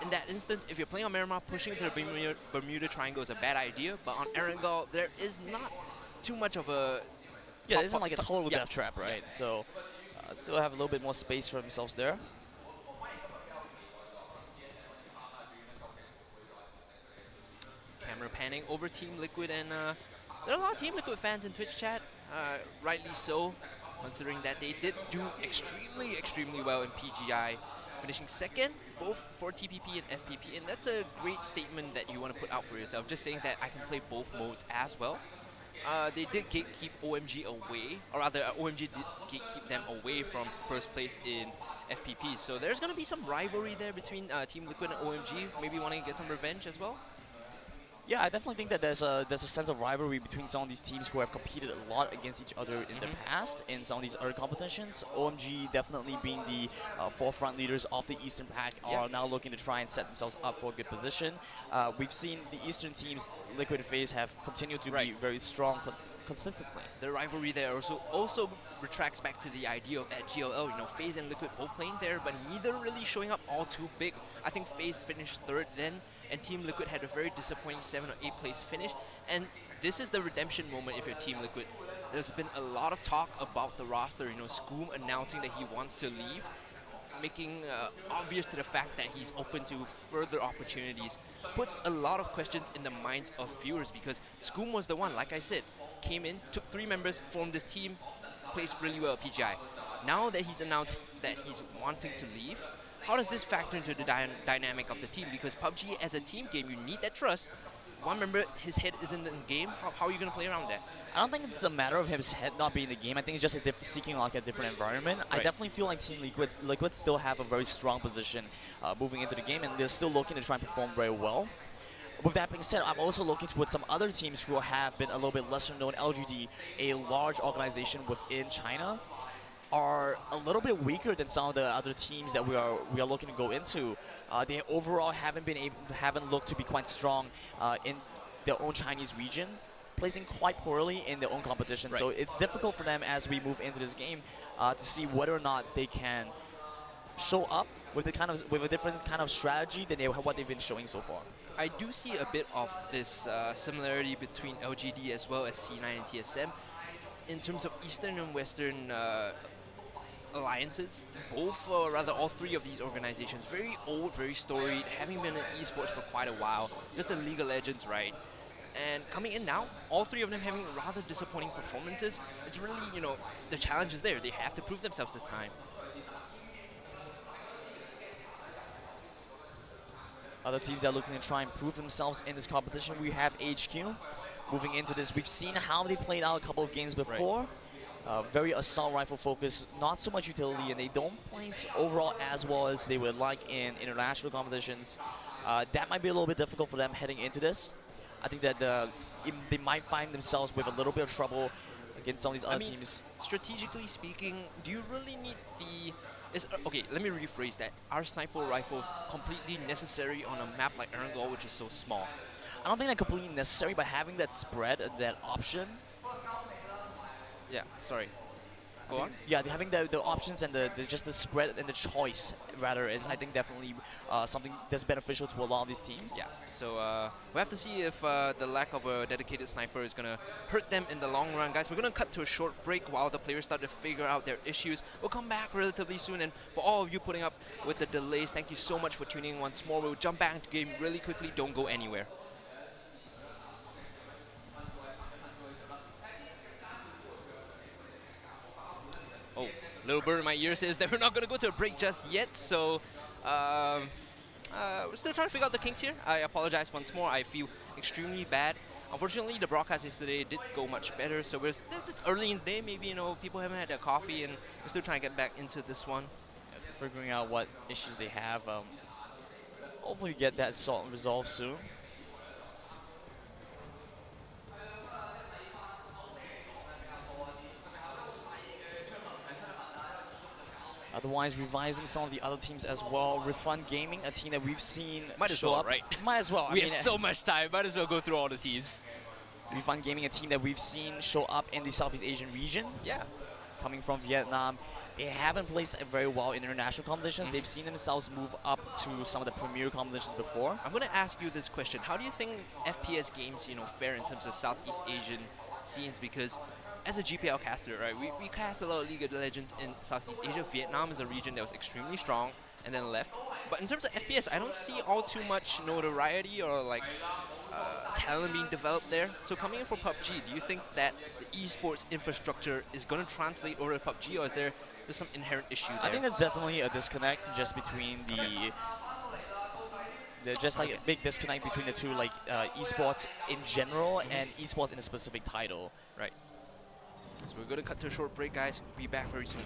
in that instance, if you're playing on Miramar, pushing into the Bermuda Triangle is a bad idea, but on Erangel, there is not too much of a... Yeah, it isn't like a total death trap, right? Yeah. So still have a little bit more space for themselves there. Camera panning over Team Liquid, and there are a lot of Team Liquid fans in Twitch chat, rightly so, considering that they did do extremely well in PGI, finishing second, both for TPP and FPP, and that's a great statement that you want to put out for yourself, just saying that I can play both modes as well. They did gatekeep OMG away, or rather OMG did gatekeep them away from first place in FPP, so there's going to be some rivalry there between Team Liquid and OMG, maybe wanting to get some revenge as well. Yeah, I definitely think that there's a sense of rivalry between some of these teams who have competed a lot against each other in the past in some of these other competitions. OMG definitely being the forefront leaders of the Eastern Pack are now looking to try and set themselves up for a good position. We've seen the Eastern teams, Liquid and FaZe, have continued to be very strong consistently. The rivalry there also retracts back to the idea of at GLL, you know, FaZe and Liquid both playing there, but neither really showing up all too big. I think FaZe finished third then, and Team Liquid had a very disappointing 7th or 8th place finish. And this is the redemption moment if you're Team Liquid. There's been a lot of talk about the roster, you know, Scoom announcing that he wants to leave, making obvious to the fact that he's open to further opportunities, puts a lot of questions in the minds of viewers, because Scoom was the one, like I said, came in, took 3 members, formed this team, plays really well at PGI. Now that he's announced that he's wanting to leave, how does this factor into the dynamic of the team? Because PUBG as a team game, you need that trust. One member, his head isn't in the game. How are you going to play around that? I don't think it's a matter of his head not being in the game. I think it's just seeking like a different environment. I definitely feel like Team Liquid still have a very strong position moving into the game, and they're still looking to try and perform very well. With that being said, I'm also looking towards some other teams who have been a little bit lesser known. LGD, a large organization within China, are a little bit weaker than some of the other teams that we are looking to go into. They overall haven't looked to be quite strong in their own Chinese region, placing quite poorly in their own competition. So it's difficult for them as we move into this game to see whether or not they can show up with a different kind of strategy than what they've been showing so far. I do see a bit of this similarity between LGD as well as C9 and TSM in terms of Eastern and Western alliances. Both, or rather all 3 of these organizations, very old, very storied, having been in esports for quite a while, just the League of Legends, right? And coming in now, all 3 of them having rather disappointing performances. It's really, you know, the challenge is there. They have to prove themselves this time. Other teams are looking to try and prove themselves in this competition. We have HQ moving into this. We've seen how they played out a couple of games before. Very assault rifle focused, not so much utility, and they don't place overall as well as they would like in international competitions. That might be a little bit difficult for them heading into this. I think that they might find themselves with a little bit of trouble against some of these other teams. Strategically speaking, do you really need the... okay, let me rephrase that. Are sniper rifles completely necessary on a map like Erangel, which is so small? I don't think they're completely necessary, but having that spread and that option... Yeah, sorry. Go on. Yeah, having the options and just the spread and the choice, rather, is I think definitely something that's beneficial to a lot of these teams. Yeah, so we have to see if the lack of a dedicated sniper is going to hurt them in the long run. Guys, we're going to cut to a short break while the players start to figure out their issues. We'll come back relatively soon, and for all of you putting up with the delays, thank you so much for tuning in once more. We'll jump back into the game really quickly. Don't go anywhere. Oh, little bird in my ear says that we're not going to go to a break just yet, so we're still trying to figure out the kinks here. I apologize once more. I feel extremely bad. Unfortunately, the broadcast yesterday did go much better, so it's early in the day. Maybe, you know, people haven't had their coffee, and we're still trying to get back into this one. Yeah, so figuring out what issues they have. Hopefully, get that resolved soon. Otherwise, revising some of the other teams as well. Refund Gaming, a team that we've seen Might as well, up. right? Might as well. We have so much time. Might as well go through all the teams. Refund Gaming, a team that we've seen show up in the Southeast Asian region. Yeah. Coming from Vietnam. They haven't placed very well in international competitions. They've seen themselves move up to some of the premier competitions before. I'm going to ask you this question. How do you think FPS games, fare in terms of Southeast Asian scenes? Because as a GPL caster, right, we cast a lot of League of Legends in Southeast Asia. Vietnam is a region that was extremely strong and then left. But in terms of FPS, I don't see all too much notoriety or like talent being developed there. So coming in for PUBG, do you think that the esports infrastructure is going to translate over to PUBG, or is there just some inherent issue there? I think there's definitely a disconnect just between just like a big disconnect between the two, like esports in general and esports in a specific title. Right. So we're going to cut to a short break, guys. We'll be back very soon.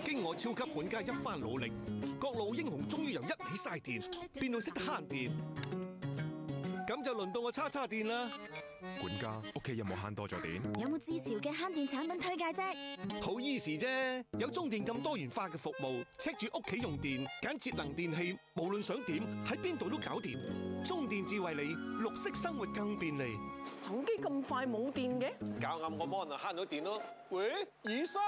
經我超級管家一番努力，各路英雄終於由一味嘥電變到識得慳電。咁就輪到我叉叉電啦。管家，屋企有冇慳多咗電？有冇自潮嘅慳電產品推介啫？好 easy 啫，有中電咁多元化嘅服務 ，check 住屋企用電，揀節能電器，無論想點喺邊度都搞掂。中電智慧你，綠色生活更便利。手機咁快冇電嘅？搞暗個 mon 就慳到電咯。喂，醫生。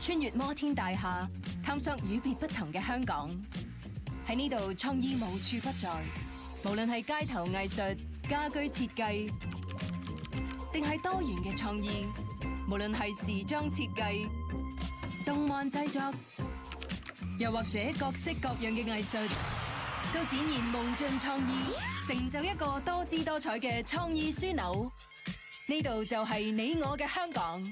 穿越摩天大廈，探索與別不同嘅香港。喺呢度，創意無處不在。無論係街頭藝術、家居設計，定係多元嘅創意；無論係時裝設計、動漫製作，又或者各式各樣嘅藝術，都展現無盡創意，成就一個多姿多彩嘅創意樞紐。呢度就係你我嘅香港。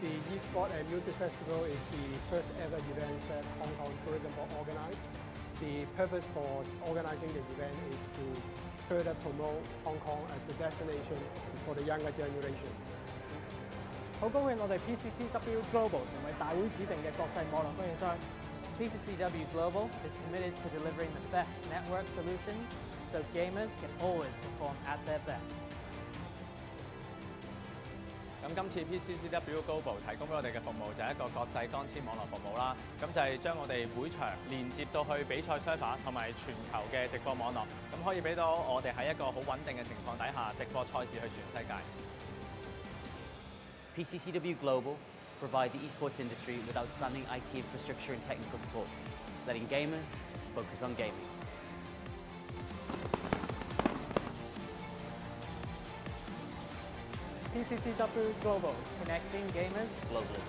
The Esport and Music Festival is the first ever event that Hong Kong Tourism Board organized. The purpose for organizing the event is to further promote Hong Kong as a destination for the younger generation. 好高興我哋 PCCW Global 成為大會指定嘅國際網絡供應商。PCCW Global is committed to delivering the best network solutions so gamers can always perform at their best. 咁今次 PCCW Global 提供俾我哋嘅服務就係一個國際光纖網絡服務啦。咁就係將我哋會場連接到去比賽 server 同埋全球嘅直播網絡，咁可以俾到我哋喺一個好穩定嘅情況底下直播賽事去全世界。PCCW Global provide the esports industry with outstanding IT infrastructure and technical support, letting gamers focus on gaming. PCCW Global, connecting gamers globally.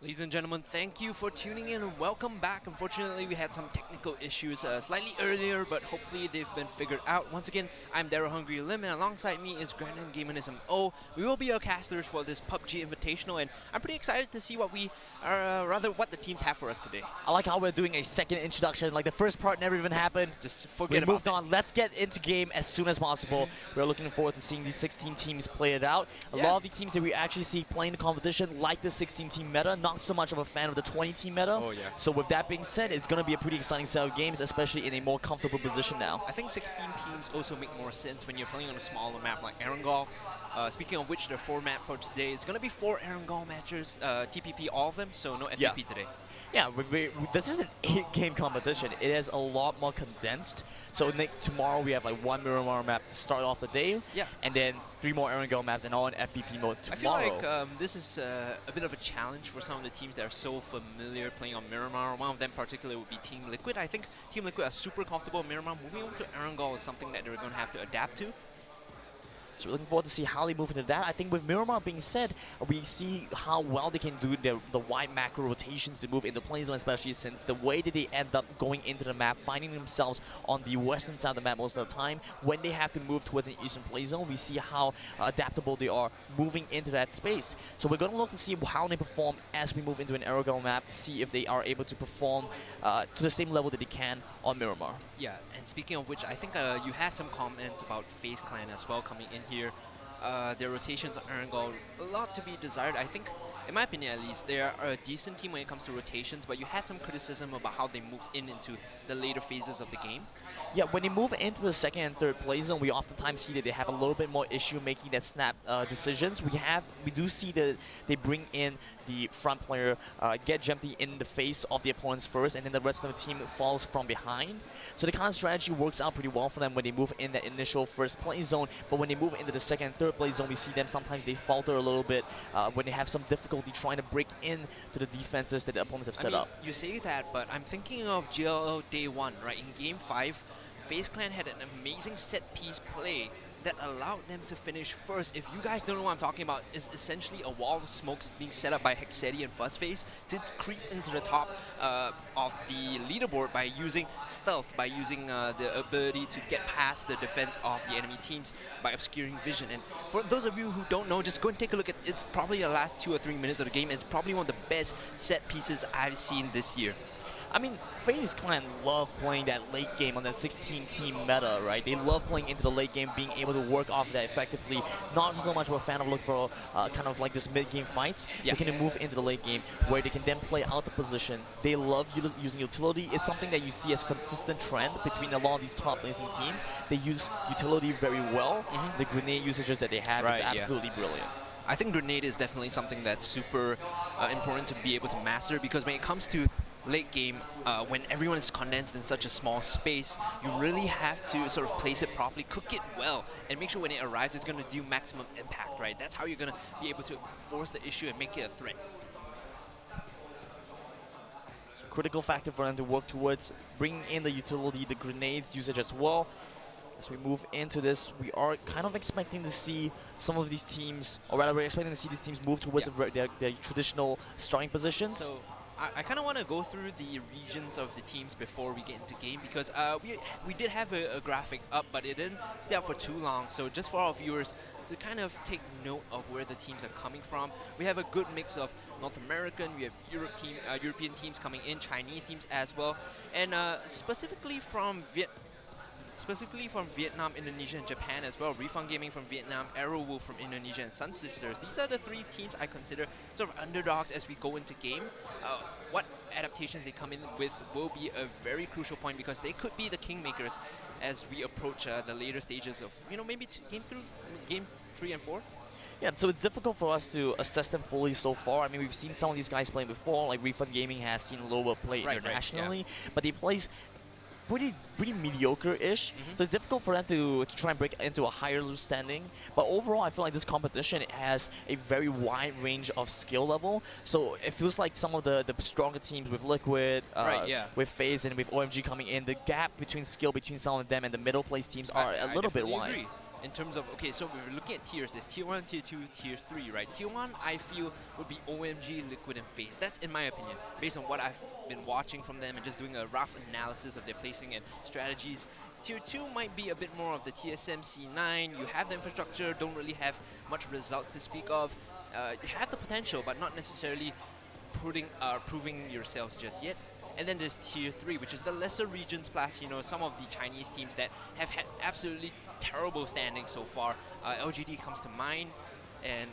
Ladies and gentlemen, thank you for tuning in and welcome back. Unfortunately, we had some technical issues slightly earlier, but hopefully they've been figured out. Once again, I'm Daryl Hungry Lim, and alongside me is Grandin Gamenism O. We will be your casters for this PUBG Invitational, and I'm pretty excited to see what what the teams have for us today. I like how we're doing a second introduction. Like the first part never even happened. Just forget about it. We moved on. Let's get into game as soon as possible. We're looking forward to seeing these 16 teams play it out. A lot of the teams that we actually see playing the competition like the 16-team meta, not so much of a fan of the 20-team meta. Oh, yeah. So with that being said, it's going to be a pretty exciting set of games, especially in a more comfortable position now. I think 16 teams also make more sense when you're playing on a smaller map like Erangel. Speaking of which, the format for today, it's going to be 4 Erangel matches, TPP all of them, so no MVP today. Yeah, this is an 8-game competition. It is a lot more condensed. So tomorrow we have like 1 Miramar map to start off the day. Yeah. And then 3 more Erangel maps and all in FVP mode tomorrow. I feel like this is a bit of a challenge for some of the teams that are so familiar playing on Miramar. One of them particularly would be Team Liquid. I think Team Liquid are super comfortable in Miramar. Moving over to Erangel is something that they're going to have to adapt to. So we're looking forward to see how they move into that. I think with Miramar being said, we see how well they can do the wide macro rotations to move into play zone, especially since the way that they end up going into the map, finding themselves on the western side of the map most of the time. When they have to move towards an eastern play zone, we see how adaptable they are moving into that space. So we're going to look to see how they perform as we move into an Erangel map, see if they are able to perform to the same level that they can on Miramar. Yeah, and speaking of which, I think you had some comments about FaZe Clan as well coming in here. Their rotations on Erangel, a lot to be desired. I think, in my opinion at least, they are a decent team when it comes to rotations, but you had some criticism about how they move into the later phases of the game. Yeah, when they move into the second and third play zone, we oftentimes see that they have a little bit more issue making that snap decisions. We do see that they bring in the front player, get Gemty in the face of the opponents first, and then the rest of the team falls from behind. So the kind of strategy works out pretty well for them when they move in that initial first play zone, but when they move into the second and third play zone, we see them sometimes they falter a little bit when they have some difficulty trying to break in to the defenses that the opponents have set up. You say that, but I'm thinking of GLO Day 1, right? In Game 5, FaZe Clan had an amazing set-piece play that allowed them to finish first. If you guys don't know what I'm talking about, it's essentially a wall of smokes being set up by Hexetti and Fuzzface to creep into the top of the leaderboard by using stealth, by using the ability to get past the defense of the enemy teams by obscuring vision. And for those of you who don't know, just go and take a look at it's probably the last 2 or 3 minutes of the game. It's probably one of the best set pieces I've seen this year. I mean, FaZe Clan love playing that late game on that 16-team meta, right? They love playing into the late game, being able to work off that effectively. Not so much of a fan of looking for kind of like this mid-game fights. Yeah. They can move into the late game where they can then play out the position. They love using utility. It's something that you see as a consistent trend between a lot of these top-placing teams. They use utility very well. The grenade usages that they have is absolutely brilliant. I think grenade is definitely something that's super important to be able to master, because when it comes to late game, when everyone is condensed in such a small space, you really have to sort of place it properly, cook it well, and make sure when it arrives it's going to do maximum impact, right? That's how you're going to be able to force the issue and make it a threat. It's a critical factor for them to work towards, bringing in the utility, the grenades usage as well. As we move into this, we are kind of expecting to see some of these teams, or rather we're expecting to see these teams move towards their traditional starting positions. So I kind of want to go through the regions of the teams before we get into game, because we did have a graphic up, but it didn't stay up for too long. So just for our viewers to kind of take note of where the teams are coming from, we have a good mix of North American, we have European teams coming in, Chinese teams as well, and specifically from Vietnam, Indonesia, and Japan as well. Refund Gaming from Vietnam, Arrowwolf from Indonesia, and Sun Sisters. These are the 3 teams I consider sort of underdogs as we go into game. What adaptations they come in with will be a very crucial point, because they could be the kingmakers as we approach the later stages of, maybe game 3 and 4. Yeah, so it's difficult for us to assess them fully so far. I mean, we've seen some of these guys playing before, like Refund Gaming has seen lower play internationally, but they plays pretty mediocre-ish, so it's difficult for them to try and break into a higher standing. But overall, I feel like this competition has a very wide range of skill level. So it feels like some of the stronger teams with Liquid, with FaZe, and with OMG coming in, the gap between skill between some of them and the middle place teams are a little bit wide. Agree. in terms of, okay, so we're looking at tiers. There's tier 1, tier 2, tier 3, right? Tier 1, I feel, would be OMG, Liquid, and FaZe. That's in my opinion, based on what I've been watching from them and just doing a rough analysis of their placing and strategies. Tier 2 might be a bit more of the TSM C9. You have the infrastructure, don't really have much results to speak of. You have the potential, but not necessarily proving yourselves just yet. And then there's tier 3, which is the lesser regions plus, you know, some of the Chinese teams that have had absolutely terrible standing so far. LGD comes to mind, and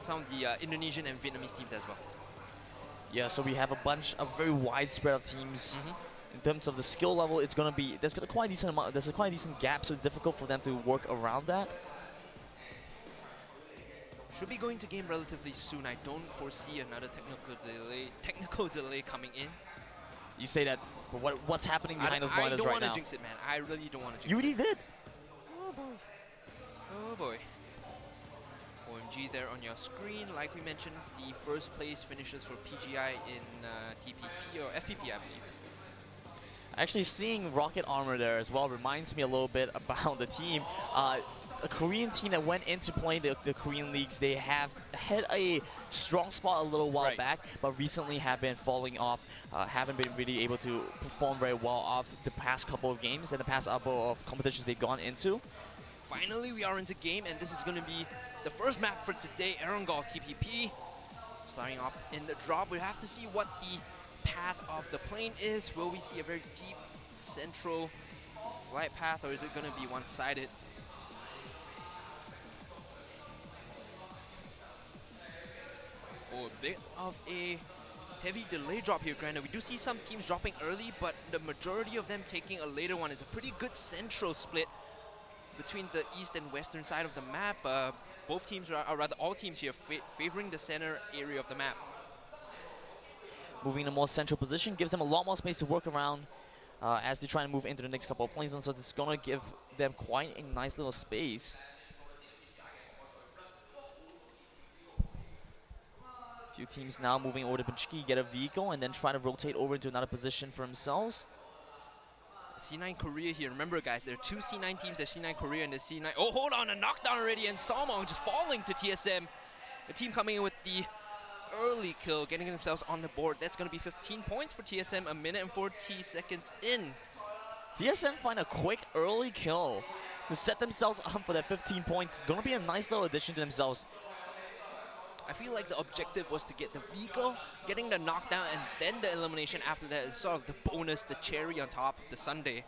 some of the Indonesian and Vietnamese teams as well. Yeah, so we have a bunch of very wide spread of teams. In terms of the skill level, it's gonna be there's a quite a decent gap, so it's difficult for them to work around that. Should be going to game relatively soon. I don't foresee another technical delay coming in. You say that, but what's happening behind those monitors right now? I don't want to jinx it, man. I really don't want to jinx it. You really did. Oh boy. Oh boy. OMG there on your screen. Like we mentioned, the first place finishes for PGI in TPP or FPP, I believe. Actually, seeing Rocket Armor there as well reminds me a little bit about the team. A Korean team that went into playing the Korean leagues, they have had a strong spot a little while back, but recently have been falling off, haven't been really able to perform very well off the past couple of games and the past couple of competitions they've gone into. Finally, we are into game, and this is going to be the first map for today, Erangel TPP. Starting off in the drop, we have to see what the path of the plane is. Will we see a very deep central flight path, or is it going to be one-sided? Oh, a bit of a heavy delay drop here, granted. We do see some teams dropping early, but the majority of them taking a later one. It's a pretty good central split between the east and western side of the map. Both teams, or rather all teams here, favoring the center area of the map. Moving in a more central position gives them a lot more space to work around as they try to move into the next couple of plane zones, so it's going to give them quite a nice little space. Few teams now moving over to Benchiki, get a vehicle, and then try to rotate over into another position for themselves. C9 Korea here. Remember, guys, there are two C9 teams. There's C9 Korea and there's C9. Oh, hold on, a knockdown already, and Salmon just falling to TSM. The team coming in with the early kill, getting themselves on the board. That's going to be 15 points for TSM, a minute and 40 seconds in. TSM find a quick early kill to set themselves up for that 15 points. Going to be a nice little addition to themselves. I feel like the objective was to get the vehicle, getting the knockdown, and then the elimination after that is sort of the bonus, the cherry on top of the sundae.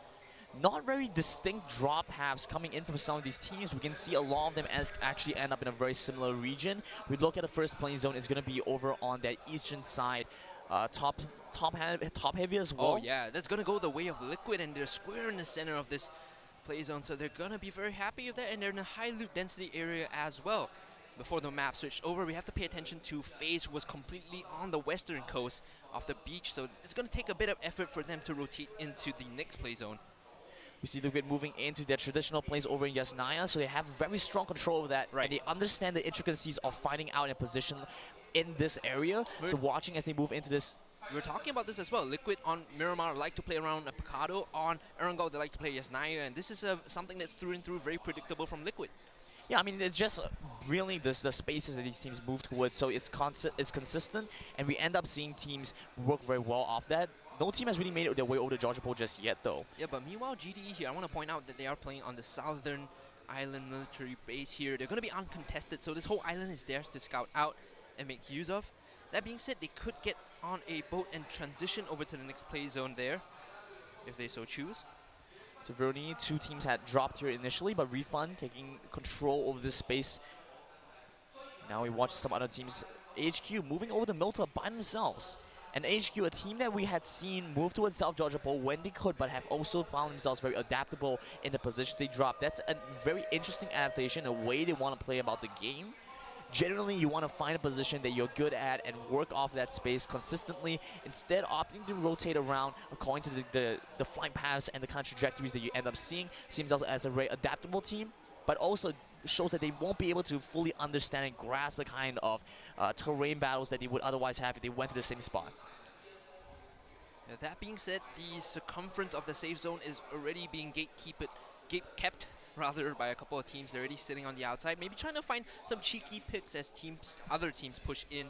Not very distinct drop halves coming in from some of these teams. We can see a lot of them actually end up in a very similar region. We look at the first playing zone, it's going to be over on that eastern side, top heavy as well. Oh yeah, that's going to go the way of Liquid, and they're square in the center of this play zone, so they're going to be very happy with that, and they're in a high loot density area as well. Before the map switched over, we have to pay attention to FaZe, who was completely on the western coast of the beach, so it's going to take a bit of effort for them to rotate into the next play zone. We see Liquid moving into their traditional plays over in Yasnaya, so they have very strong control of that. Right. And they understand the intricacies of fighting out in position in this area. So watching as they move into this. We were talking about this as well. Liquid on Miramar like to play around a Picado. On Erangel, they like to play Yasnaya, and this is something that's through and through very predictable from Liquid. Yeah, I mean, it's just really the spaces that these teams move towards, so it's consistent, and we end up seeing teams work very well off that. No team has really made their way over to Georgia Pole just yet, though. Yeah, but meanwhile, GDE here, I want to point out that they are playing on the southern island military base here. They're going to be uncontested, so this whole island is theirs to scout out and make use of. That being said, they could get on a boat and transition over to the next play zone there, if they so choose. So Veroni, two teams had dropped here initially, but Refund taking control over this space. Now we watch some other teams. HQ moving over to Milta by themselves. And HQ, a team that we had seen move towards South Georgia Pole when they could, but have also found themselves very adaptable in the positions they dropped. That's a very interesting adaptation, a way they want to play about the game. Generally, you want to find a position that you're good at and work off that space consistently, instead opting to rotate around according to the flight paths and the kind of trajectories that you end up seeing. Seems as a very adaptable team, but also shows that they won't be able to fully understand and grasp the kind of terrain battles that they would otherwise have if they went to the same spot. That being said, the circumference of the safe zone is already being kept rather by a couple of teams. They're already sitting on the outside, maybe trying to find some cheeky picks as other teams push in.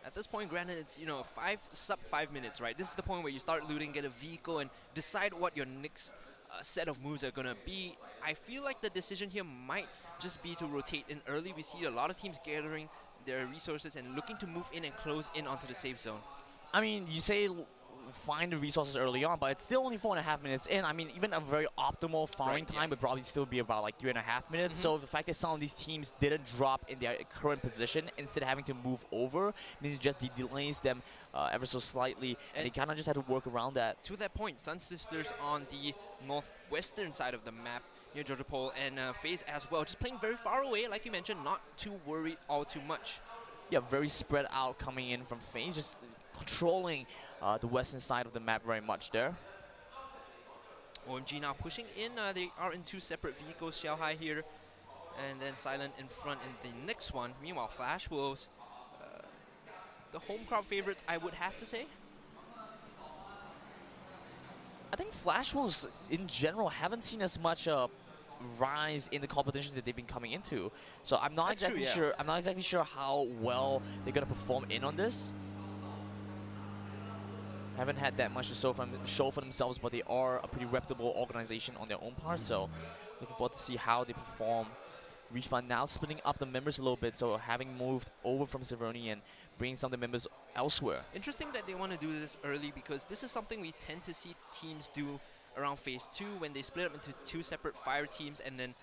At this point, granted, it's, you know, sub 5 minutes, right? This is the point where you start looting, get a vehicle, and decide what your next set of moves are going to be. I feel like the decision here might just be to rotate in early. We see a lot of teams gathering their resources and looking to move in and close in onto the safe zone. I mean, you say find the resources early on, but it's still only 4.5 minutes in. I mean, even a very optimal farming time would probably still be about like 3.5 minutes. So the fact that some of these teams didn't drop in their current position, instead of having to move over, means it just delays them ever so slightly, and they kind of just had to work around that. To that point, Sun Sisters on the northwestern side of the map near Georgia Pole, and FaZe as well, just playing very far away, like you mentioned, not too worried all too much. Yeah, very spread out coming in from FaZe, just controlling the western side of the map very much there. OMG now pushing in. They are in 2 separate vehicles. Xiaohai here, and then Silent in front in the next one. Meanwhile, Flash Wolves, the home crowd favorites, I would have to say. I think Flash Wolves, in general, haven't seen as much rise in the competitions that they've been coming into. So I'm not exactly sure. I'm not exactly sure how well they're gonna perform in on this. Haven't had that much to show for themselves, but they are a pretty reputable organization on their own part. So looking forward to see how they perform. Refund now splitting up the members a little bit, so having moved over from Severny and bringing some of the members elsewhere. Interesting that they want to do this early, because this is something we tend to see teams do around Phase 2 when they split up into 2 separate fire teams and then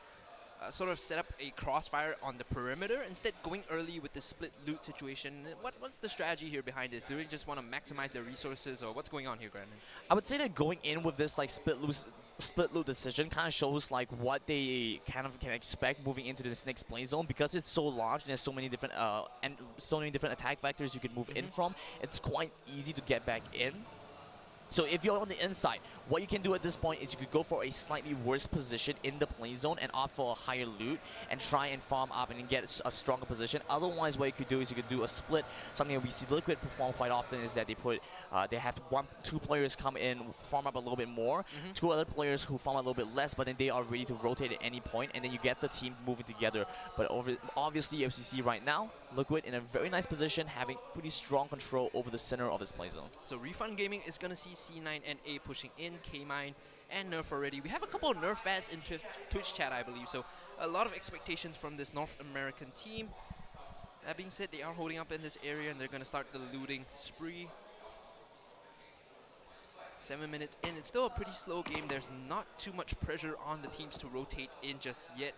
sort of set up a crossfire on the perimeter, instead going early with the split loot situation. What's the strategy here behind it? Do they just want to maximize their resources, or what's going on here, Brandon? I would say that going in with this like split loot decision kind of shows like what they kind of can expect moving into this next play zone, because it's so large and there's so many different attack vectors you can move in from. It's quite easy to get back in. So if you're on the inside, what you can do at this point is you could go for a slightly worse position in the play zone and opt for a higher loot and try and farm up and get a stronger position. Otherwise, what you could do is you could do a split. Something that we see Liquid perform quite often is that they have 2 players come in, farm up a little bit more, 2 other players who farm a little bit less, but then they are ready to rotate at any point, and then you get the team moving together. But obviously, as you see right now, Liquid in a very nice position, having pretty strong control over the center of his play zone. So Refund Gaming is going to see C9 and A pushing in, K-Mine and Nerf already. We have a couple of Nerf fans in Twitch chat, I believe, so a lot of expectations from this North American team. That being said, they are holding up in this area and they're going to start the looting spree. 7 minutes in, it's still a pretty slow game. There's not too much pressure on the teams to rotate in just yet.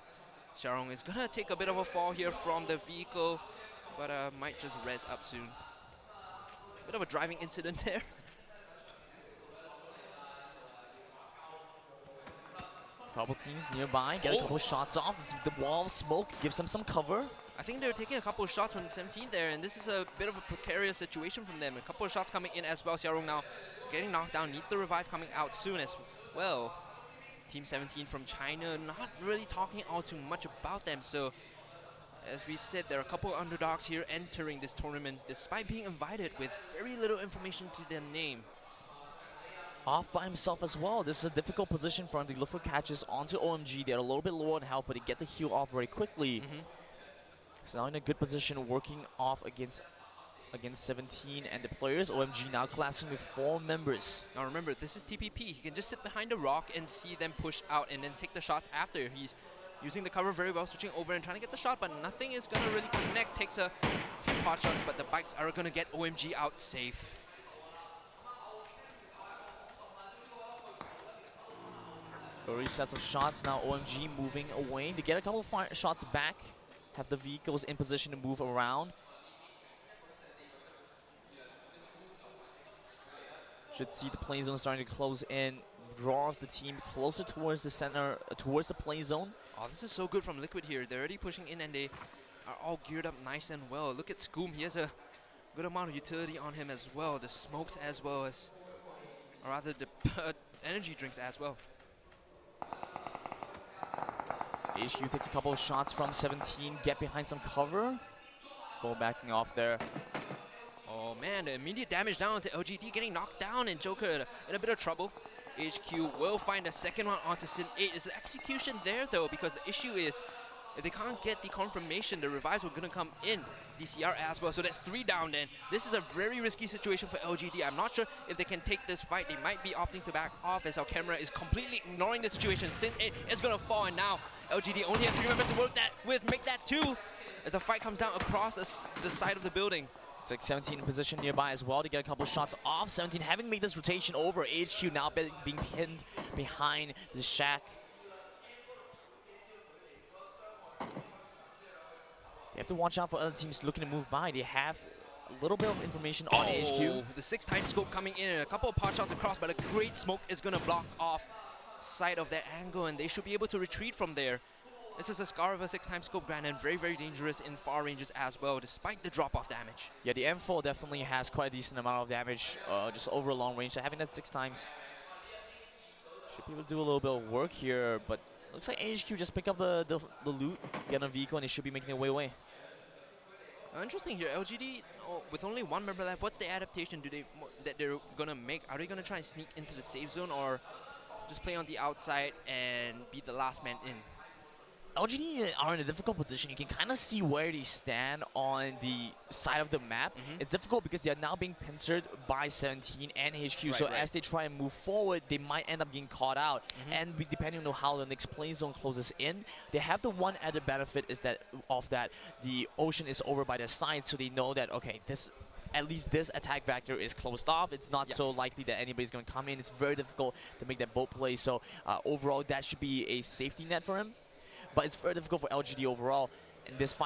Xiaorong is going to take a bit of a fall here from the vehicle, but might just res up soon. Bit of a driving incident there. Couple teams nearby, get a couple shots off. The wall of smoke gives them some cover. I think they're taking a couple of shots from 17 there, and this is a bit of a precarious situation from them. A couple of shots coming in as well. Xiaorong now getting knocked down, needs the revive coming out soon as well. Team 17 from China, not really talking all too much about them. So, as we said, there are a couple of underdogs here entering this tournament, despite being invited with very little information to their name. Off by himself as well. This is a difficult position for him to look for catches onto OMG. They're a little bit low on health, but they get the heal off very quickly. So now in a good position, working off against 17 and the players. OMG now collapsing with 4 members. Now remember, this is TPP. He can just sit behind a rock and see them push out and then take the shots after. He's using the cover very well, switching over and trying to get the shot, but nothing is going to really connect. Takes a few pot shots, but the bikes are going to get OMG out safe. Early sets of shots, now OMG moving away. They get a couple of shots back, have the vehicles in position to move around. Should see the play zone starting to close in, draws the team closer towards the center, towards the play zone. Oh, this is so good from Liquid here. They're already pushing in and they are all geared up nice and well. Look at Scoom, he has a good amount of utility on him as well. The smokes as well as, or rather the energy drinks as well. HQ takes a couple of shots from 17, get behind some cover. Full backing off there. Oh man, the immediate damage down to LGD, getting knocked down, and Joker in a bit of trouble. HQ will find a second one onto Sin 8. Is the execution there though? Because the issue is, if they can't get the confirmation, the revives were going to come in. DCR as well, so that's 3 down then. This is a very risky situation for LGD. I'm not sure if they can take this fight. They might be opting to back off as our camera is completely ignoring the situation. Sin 8 is going to fall, and now LGD only have 3 members to work that with, make that 2 as the fight comes down across the side of the building. It's like 17 in position nearby as well to get a couple shots off. 17 having made this rotation over. HQ now being pinned behind the shack. They have to watch out for other teams looking to move by. They have a little bit of information on HQ. The 6-time scope coming in and a couple of pot shots across, but a great smoke is going to block off sight of that angle, and they should be able to retreat from there. This is a scar of a 6-time scope, Grand, and very, very dangerous in far ranges as well, despite the drop-off damage. Yeah, the M4 definitely has quite a decent amount of damage just over a long range. So having that 6 times should be able to do a little bit of work here, but looks like HQ just pick up the loot, get a vehicle, and they should be making their way away. Interesting here, LGD with only 1 member left. What's the adaptation that they're gonna make? Are they gonna try and sneak into the safe zone, or just play on the outside and be the last man in? LGD are in a difficult position. You can kind of see where they stand on the side of the map. It's difficult because they are now being pincered by 17 and HQ. So as they try and move forward, they might end up getting caught out. And depending on how the next play zone closes in, they have the one added benefit is that the ocean is over by their side, so they know that, okay, at least this attack vector is closed off. It's not so likely that anybody's going to come in. It's very difficult to make that boat play. So overall, that should be a safety net for him. But it's very difficult for LGD overall in this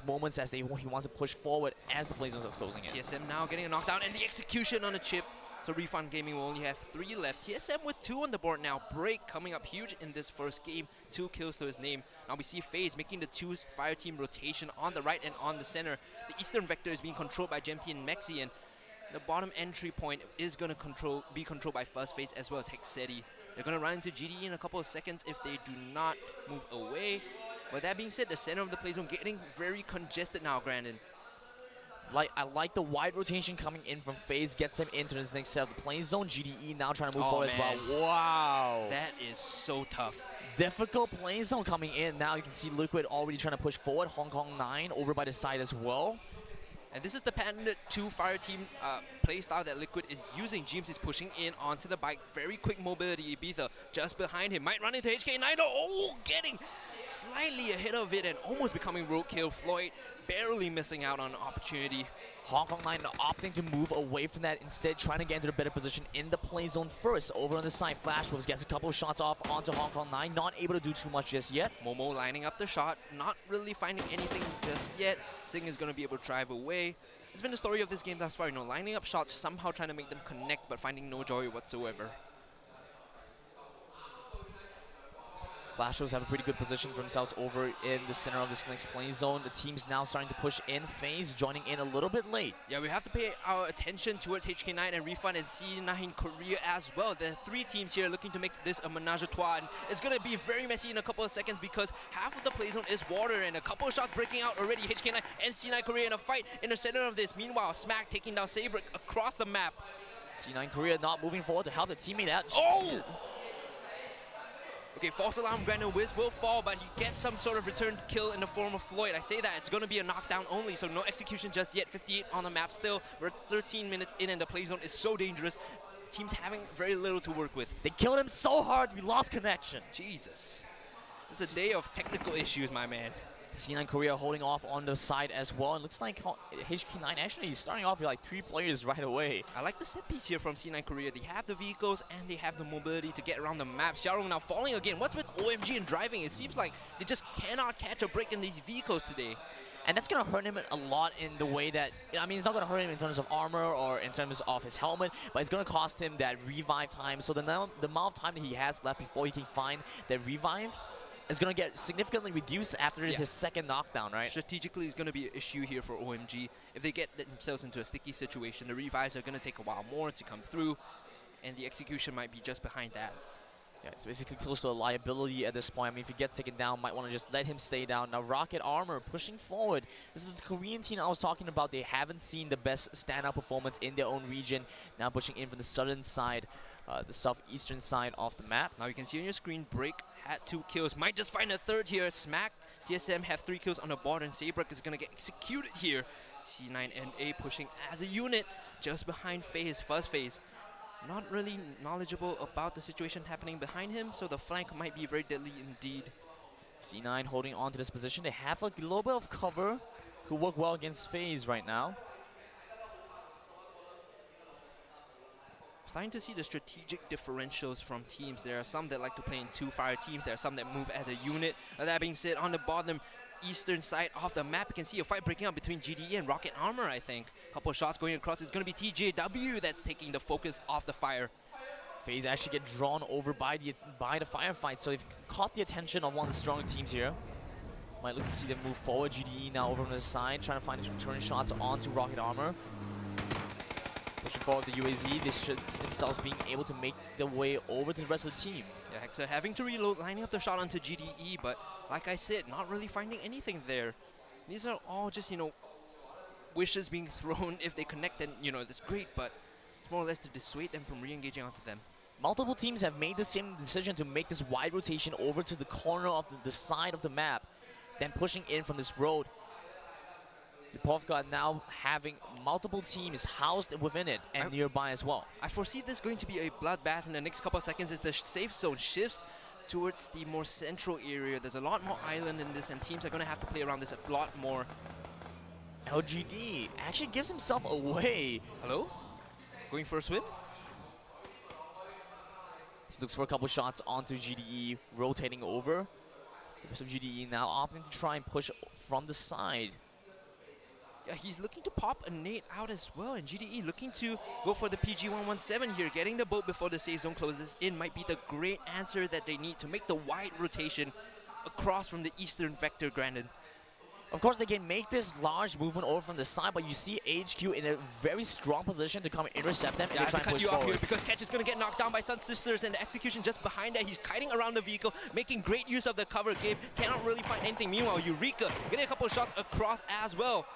moments as he wants to push forward as the play zone is closing in. TSM now getting a knockdown, and the execution on the chip. So Refund Gaming will only have 3 left. TSM with 2 on the board now. Break coming up huge in this first game. 2 kills to his name. Now we see FaZe making the 2 fire team rotation on the right and on the center. The eastern vector is being controlled by GMT and Mexi, and the bottom entry point is going to be controlled by Fuzz FaZe as well as Hexeti. They're going to run into GDE in a couple of seconds if they do not move away. But that being said, the center of the play zone getting very congested now, Grandin. I like the wide rotation coming in from FaZe, gets them into this next set of the play zone. GDE now trying to move forward as well. Wow. That is so tough. Difficult play zone coming in. Now you can see Liquid already trying to push forward. HongKong 9 over by the side as well. And this is the patented 2 fire team playstyle that Liquid is using. James is pushing in onto the bike. Very quick mobility. Ibiza just behind him. Might run into HK9. Oh, getting slightly ahead of it and almost becoming roadkill. Floyd barely missing out on an opportunity. HongKong 9 opting to move away from that, instead trying to get into a better position in the play zone first. Over on the side, Flash Wolves gets a couple of shots off onto HongKong 9, not able to do too much just yet. Momo lining up the shot, not really finding anything just yet. Sing is going to be able to drive away. It's been the story of this game thus far, lining up shots, somehow trying to make them connect, but finding no joy whatsoever. Flashos have a pretty good position for themselves over in the center of this next play zone. The team's now starting to push in. FaZe joining in a little bit late. Yeah, we have to pay our attention towards HK9 and Refund and C9 Korea as well. There are 3 teams here looking to make this a menage a trois. And it's going to be very messy in a couple of seconds because half of the play zone is water and a couple of shots breaking out already. HK9 and C9 Korea in a fight in the center of this. Meanwhile, Smack taking down Sabre across the map. C9 Korea not moving forward to help the teammate out. Oh! Okay, false alarm, Brandon Wiz will fall, but he gets some sort of return kill in the form of Floyd. I say that, it's going to be a knockdown only, so no execution just yet. 58 on the map still. We're 13 minutes in and the play zone is so dangerous. Teams having very little to work with. They killed him so hard, we lost connection. Jesus. It's a day of technical issues, my man. C9 Korea holding off on the side as well. It looks like HK9 actually is starting off with like 3 players right away. I like the set piece here from C9 Korea. They have the vehicles and they have the mobility to get around the map. Xiaorong now falling again. What's with OMG and driving? It seems like they just cannot catch a break in these vehicles today. And that's going to hurt him a lot in the way that, I mean, it's not going to hurt him in terms of armor or in terms of his helmet, but it's going to cost him that revive time. So the amount of time that he has left before he can find that revive is going to get significantly reduced after his second knockdown, right? Strategically, it's going to be an issue here for OMG. If they get themselves into a sticky situation, the revives are going to take a while more to come through, and the execution might be just behind that. Yeah, it's basically close to a liability at this point. I mean, if he gets taken down, might want to just let him stay down. Now, Rocket Armor pushing forward. This is the Korean team I was talking about. They haven't seen the best standout performance in their own region. Now pushing in from the southern side, the southeastern side of the map. Now you can see on your screen, Break had 2 kills. Might just find a third here. Smack, TSM have 3 kills on the board, and Sabrek is going to get executed here. C9 and A pushing as a unit just behind FaZe, Fuzz FaZe. Not really knowledgeable about the situation happening behind him, so the flank might be very deadly indeed. C9 holding on to this position. They have a little bit of cover. Could work well against FaZe right now. Starting to see the strategic differentials from teams. There are some that like to play in 2 fire teams. There are some that move as a unit. That being said, on the bottom eastern side of the map, you can see a fight breaking out between GDE and Rocket Armor, I think. Couple of shots going across. It's going to be TJW that's taking the focus off the fire. FaZe actually get drawn over by the firefight, so they've caught the attention of one of the stronger teams here. Might look to see them move forward. GDE now over on the side, trying to find his return shots onto Rocket Armor. Pushing forward the UAZ, they should themselves being able to make their way over to the rest of the team. Yeah, Hexa having to reload, lining up the shot onto GDE, but like I said, not really finding anything there. These are all just, you know, wishes being thrown. If they connect, then, you know, that's great, but it's more or less to dissuade them from re-engaging onto them. Multiple teams have made the same decision to make this wide rotation over to the corner of the side of the map, then pushing in from this road. Lipovka now having multiple teams housed within it and nearby as well. I foresee this going to be a bloodbath in the next couple of seconds as the safe zone shifts towards the more central area. There's a lot more island in this, and teams are going to have to play around this a lot more. LGD actually gives himself away. Hello? Going for a swim? He looks for a couple shots onto GDE, rotating over. The rest of GDE now opting to try and push from the side. Yeah, he's looking to pop a nade out as well, and GDE looking to go for the PG-117 here. Getting the boat before the safe zone closes in might be the great answer that they need to make the wide rotation across from the eastern vector granted. Of course, they can make this large movement over from the side, but you see HQ in a very strong position to come and intercept them, and yeah, they try and push you forward. Off here because Catch is going to get knocked down by Sun Sisters, and the execution just behind that. He's kiting around the vehicle, making great use of the cover. Gabe cannot really find anything. Meanwhile, Eureka getting a couple of shots across as well.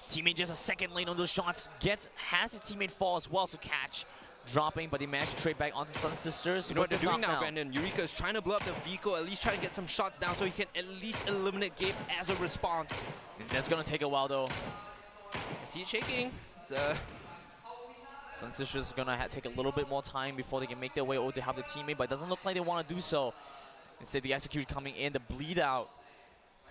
Teammate just a second lane on those shots, has his teammate fall as well, so Catch dropping, but they managed to trade back onto Sun Sisters. You know what they're doing now, Brandon? Eureka is trying to blow up the vehicle, at least trying to get some shots down so he can at least eliminate Gabe as a response. That's gonna take a while though. I see it shaking. It's Sun Sisters is gonna take a little bit more time before they can make their way over to help the teammate, but it doesn't look like they want to do so. Instead, the execution coming in, the bleed out.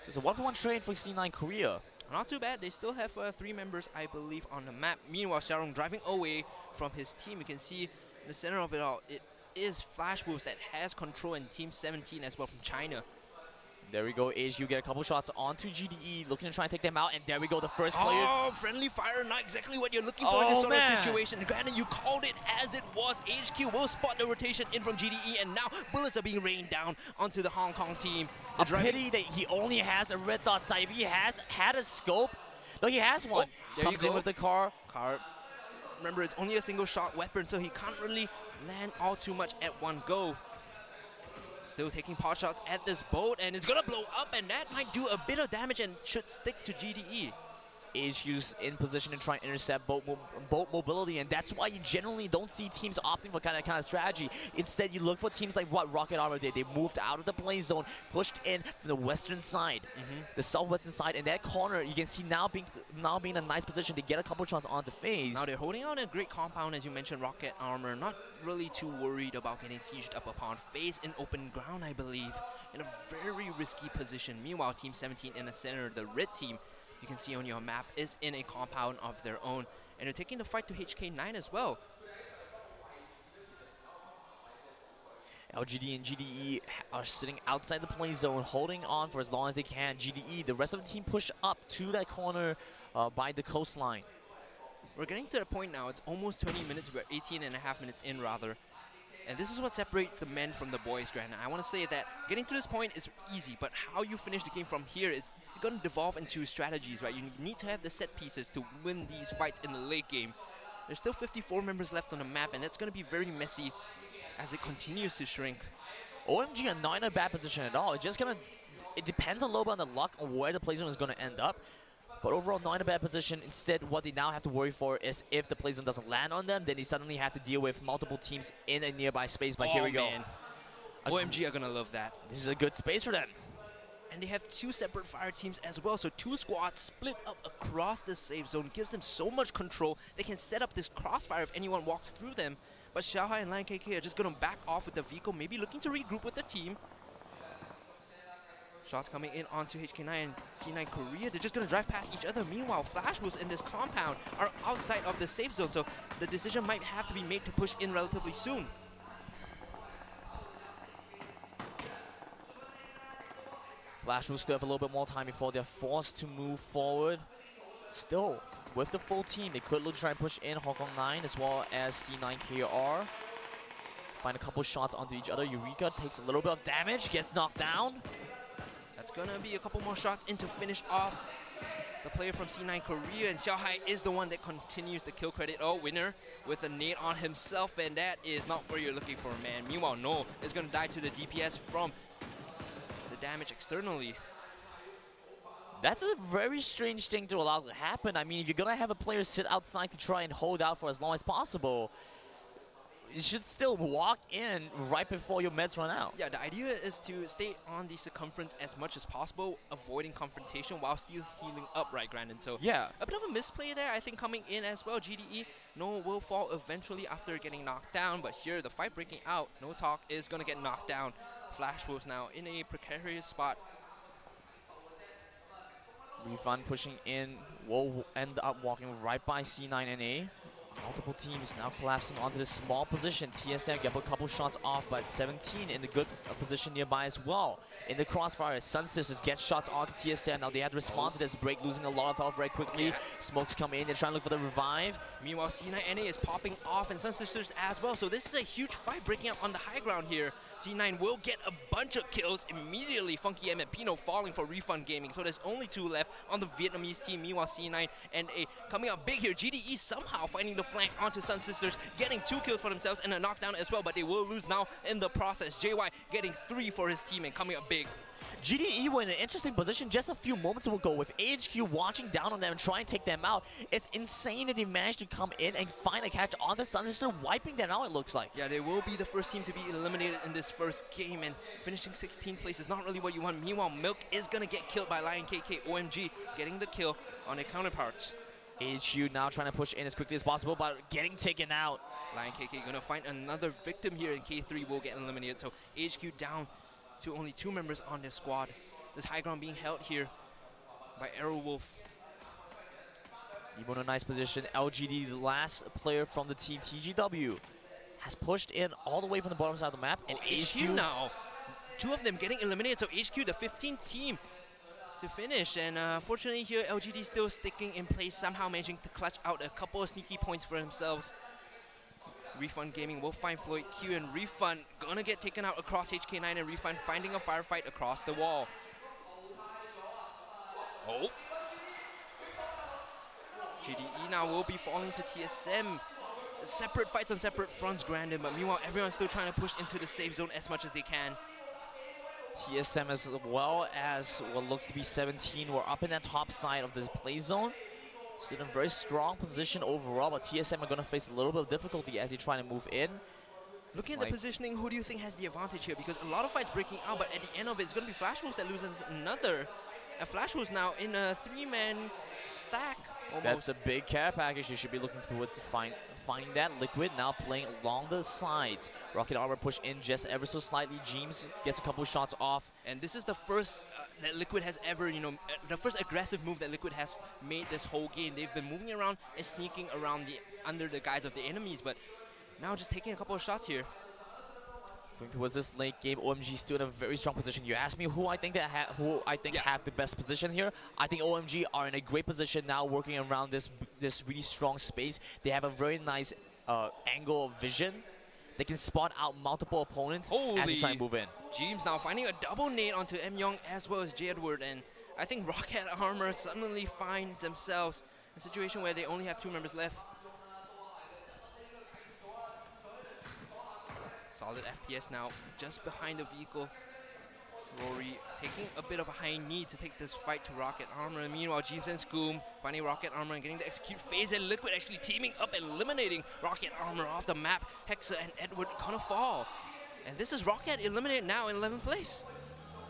So it's a 1-for-1 trade for C9 Korea. Not too bad. They still have 3 members, I believe, on the map. Meanwhile, Xiaorong driving away from his team. You can see in the center of it all, it is Flash Wolves that has control, in Team 17 as well from China. There we go, HU get a couple shots onto GDE, looking to try and take them out, and there we go, the first player. Oh, friendly fire, not exactly what you're looking for in this sort of situation. Granted, you called it as it was. HQ will spot the rotation in from GDE, and now bullets are being rained down onto the Hong Kong team. A pity that he only has a red dot sight. If he has had a scope, no, he has one. Comes in with the car. Remember, it's only a single shot weapon, so he can't really land all too much at one go. Still taking pot shots at this boat, and it's gonna blow up, and that might do a bit of damage and should stick to GDE. HQ's in position to try and intercept boat mobility, and that's why you generally don't see teams opting for kind of strategy. Instead, you look for teams like what Rocket Armor did. They moved out of the play zone, pushed in from the western side, the southwestern side, and that corner you can see now being in a nice position to get a couple shots onto FaZe. Now they're holding on a great compound, as you mentioned, Rocket Armor. Not really too worried about getting sieged up upon. FaZe in open ground, I believe, in a very risky position. Meanwhile, Team 17 in the center, the red team, you can see on your map, is in a compound of their own, and they're taking the fight to HK9 as well. LGD and GDE are sitting outside the play zone, holding on for as long as they can. GDE, the rest of the team, push up to that corner by the coastline. We're getting to the point now, it's almost 20 minutes, we're 18.5 minutes in rather. And this is what separates the men from the boys, Grant. I want to say that getting to this point is easy, but how you finish the game from here is going to devolve into strategies, right? You need to have the set pieces to win these fights in the late game. There's still 54 members left on the map, and that's going to be very messy as it continues to shrink. OMG are not in a bad position at all. It's just gonna, it depends a little bit on the luck on where the play zone is gonna end up. But overall, not in a bad position. Instead, what they now have to worry for is if the play zone doesn't land on them, then they suddenly have to deal with multiple teams in a nearby space. But here we go. OMG are gonna love that. This is a good space for them. And they have 2 separate fire teams as well, so 2 squads split up across the safe zone gives them so much control. They can set up this crossfire if anyone walks through them. But Xiaohai and Lion KK are just gonna back off with the vehicle, maybe looking to regroup with the team. Shots coming in onto HK9 and C9 Korea. They're just gonna drive past each other. Meanwhile, Flash Wolves in this compound are outside of the safe zone, so the decision might have to be made to push in relatively soon. Flash will still have a little bit more time before they're forced to move forward. Still, with the full team, they could look to try and push in HongKong 9 as well as C9 KR. Find a couple shots onto each other. Eureka takes a little bit of damage, gets knocked down. That's gonna be a couple more shots in to finish off the player from C9 Korea, and Xiaohai is the one that continues the kill credit. Oh, winner with a nade on himself, and that is not where you're looking for, man. Meanwhile, No is gonna die to the DPS from the damage externally. That's a very strange thing to allow to happen. I mean, if you're gonna have a player sit outside to try and hold out for as long as possible, you should still walk in right before your meds run out. Yeah, the idea is to stay on the circumference as much as possible, avoiding confrontation while still healing up, right, Grandin? So yeah, a bit of a misplay there, I think, coming in as well. GDE, No will fall eventually after getting knocked down, but here the fight breaking out. No Talk is gonna get knocked down. Flash Wolves now in a precarious spot. Refund pushing in will end up walking right by C9NA. Multiple teams now collapsing onto this small position. TSM get a couple shots off, but 17 in the good position nearby as well. In the crossfire, Sun Sisters get shots onto TSM. Now they have to respond to this break, losing a lot of health very quickly. Smokes come in, they're trying to look for the revive. Meanwhile, C9NA is popping off, and Sun Sisters as well. So this is a huge fight breaking out on the high ground here. C9 will get a bunch of kills immediately. Funky M and Pino falling for Refund Gaming. So there's only 2 left on the Vietnamese team. Meanwhile, C9 and A coming out big here. GDE somehow finding the flank onto Sun Sisters, getting 2 kills for themselves and a knockdown as well, but they will lose now in the process. JY getting 3 for his team and coming up big. GDE were in an interesting position just a few moments ago with AHQ watching down on them and trying to take them out. It's insane that they managed to come in and find a catch on the Sun Sister, wiping them out, it looks like. Yeah, they will be the first team to be eliminated in this first game, and finishing 16th place is not really what you want. Meanwhile, Milk is going to get killed by Lion KK. OMG getting the kill on their counterparts. AHQ now trying to push in as quickly as possible, but getting taken out. Lion KK going to find another victim here, and K3 will get eliminated. So AHQ down to only 2 members on their squad. This high ground being held here by Arrowwolf. Ebo in a nice position. LGD, the last player from the team TGW, has pushed in all the way from the bottom side of the map. And HQ now, 2 of them getting eliminated. So HQ, the 15th team to finish. And fortunately here, LGD still sticking in place, somehow managing to clutch out a couple of sneaky points for themselves. Refund Gaming will find Floyd Q, and Refund gonna get taken out across HK9, and Refund finding a firefight across the wall. Oh. GDE now will be falling to TSM. Separate fights on separate fronts, Grandin, but meanwhile everyone's still trying to push into the safe zone as much as they can. TSM as well as what looks to be 17 were up in that top side of this play zone. Still in a very strong position overall, but TSM are going to face a little bit of difficulty as they try to move in. Looking at the positioning, who do you think has the advantage here? Because a lot of fights breaking out, but at the end of it, it's going to be Flash Wolves that loses another. And Flash Wolves now in a 3-man stack almost. That's a big care package. You should be looking towards finding that. Liquid now playing along the sides. Rocket Armor push in just ever so slightly. James gets a couple shots off. And this is the first that Liquid has ever, the first aggressive move that Liquid has made this whole game. They've been moving around and sneaking around under the guise of the enemies, but now just taking a couple of shots here. Going towards this late game, OMG still in a very strong position. You ask me who I think have the best position here. I think OMG are in a great position now, working around this really strong space. They have a very nice angle of vision. They can spot out multiple opponents as they try and move in. James now finding a double nade onto M Young as well as J Edward, and I think Rocket Armor suddenly finds themselves in a situation where they only have 2 members left. Solid FPS now, just behind the vehicle. Rory taking a bit of a high knee to take this fight to Rocket Armor. And meanwhile, Jeeves and Scoom finding Rocket Armor and getting to execute FaZe and Liquid actually teaming up and eliminating Rocket Armor off the map. Hexa and Edward gonna fall. And this is Rocket eliminated now in 11th place.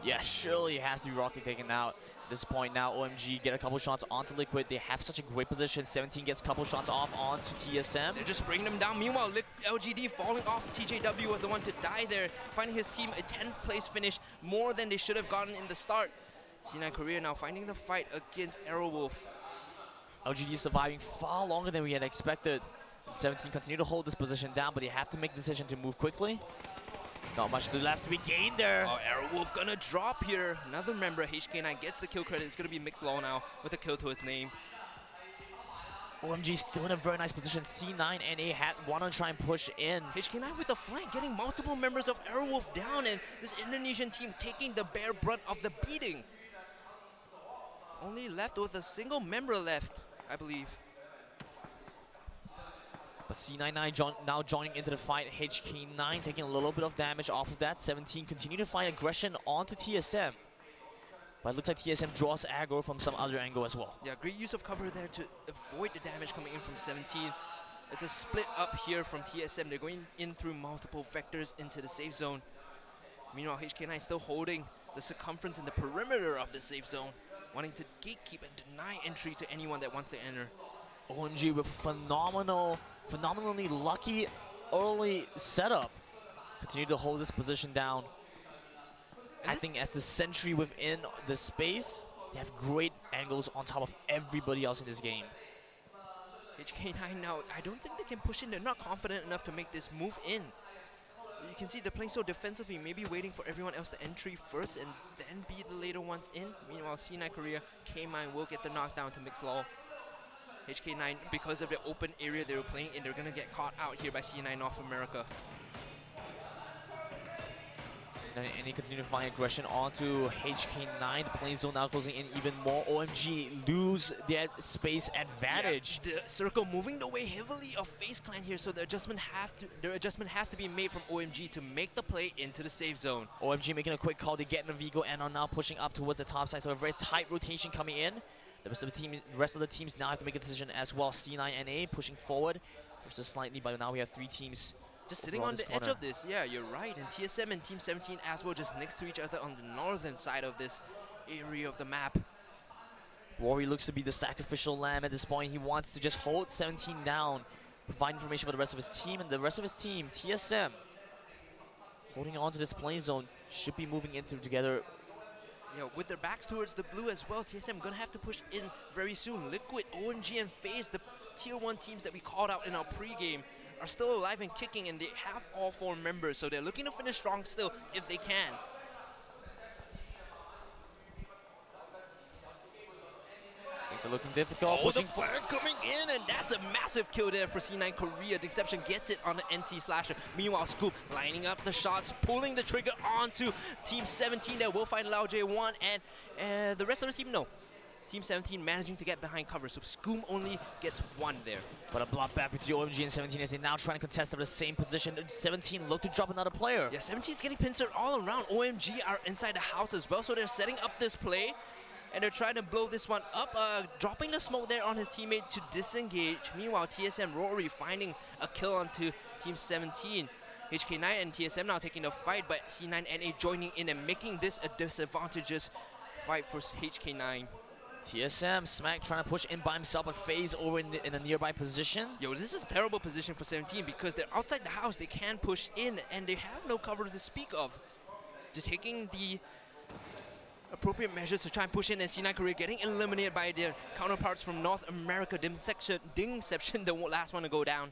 Yeah, surely it has to be Rocket taken out. At this point now, OMG get a couple shots onto Liquid. They have such a great position. 17 gets a couple shots off onto TSM. They're just bringing them down. Meanwhile, LGD falling off. TJW was the one to die there, finding his team a 10th place finish, more than they should have gotten in the start. C9 Korea now finding the fight against Aerowolf. LGD surviving far longer than we had expected. 17 continue to hold this position down, but they have to make the decision to move quickly. Not much left to be gained there. Oh, Aerowolf gonna drop here. Another member, HK9, gets the kill credit. It's gonna be Mixlaw now with a kill to his name. OMG still in a very nice position. C9 and A hat wanna try and push in. HK9 with the flank, getting multiple members of Aerowolf down, and this Indonesian team taking the bare brunt of the beating. Only left with a single member left, I believe. But C99 now joining into the fight. HK9 taking a little bit of damage off of that. 17 continue to find aggression onto TSM. But it looks like TSM draws aggro from some other angle as well. Yeah, great use of cover there to avoid the damage coming in from 17. It's a split up here from TSM. They're going in through multiple vectors into the safe zone. Meanwhile, HK9 still holding the circumference and the perimeter of the safe zone, wanting to gatekeep and deny entry to anyone that wants to enter. OMG with phenomenally lucky early setup. Continue to hold this position down. Acting as the sentry within the space, they have great angles on top of everybody else in this game. HK9 now, I don't think they can push in. They're not confident enough to make this move in. You can see they're playing so defensively, maybe waiting for everyone else to entry first and then be the later ones in. Meanwhile, C9 Korea, K-Mine will get the knockdown to Mixlaw. HK9, because of the open area they were playing in, they're going to get caught out here by C9 North America. And he continue to find aggression onto HK9. The play zone now closing in even more. OMG lose their space advantage. Yeah, the circle moving the way heavily of FaZe Clan here, so the adjustment has to be made from OMG to make the play into the safe zone. OMG making a quick call to get in the vehicle and are now pushing up towards the top side. So a very tight rotation coming in. The rest of the teams now have to make a decision as well. C9 and A pushing forward, versus slightly, but now we have 3 teams just sitting on the edge of this. Yeah, you're right. And TSM and Team 17 as well, just next to each other on the northern side of this area of the map. Rory looks to be the sacrificial lamb at this point. He wants to just hold 17 down, provide information for the rest of his team, and the rest of his team, TSM, holding on to this play zone, should be moving into together. Yeah, with their backs towards the blue as well, TSM gonna have to push in very soon. Liquid, OMG, and FaZe, the tier 1 teams that we called out in our pregame, are still alive and kicking, and they have all 4 members, so they're looking to finish strong still if they can. Things are looking difficult. Oh, the flare coming in, and that's a massive kill there for C9 Korea. The exception gets it on the NC Slasher. Meanwhile, Scoop lining up the shots, pulling the trigger onto Team 17 there. We'll find Lao J1, and the rest of the team, no. Team 17 managing to get behind cover, so Scoom only gets 1 there. But a blockback with the OMG and 17 as they now trying to contest over the same position. 17 look to drop another player. Yeah, 17's getting pincered all around. OMG are inside the house as well, so they're setting up this play. And they're trying to blow this one up, dropping the smoke there on his teammate to disengage. Meanwhile, TSM Rory finding a kill onto Team 17. HK9 and TSM now taking the fight, but C9NA joining in and making this a disadvantageous fight for HK9. TSM, Smack trying to push in by himself, but FaZe over in a nearby position. Yo, this is a terrible position for 17 because they're outside the house. They can push in, and they have no cover to speak of. Just taking the appropriate measures to try and push in, and C9 Korea getting eliminated by their counterparts from North America. Dingception, the last one to go down.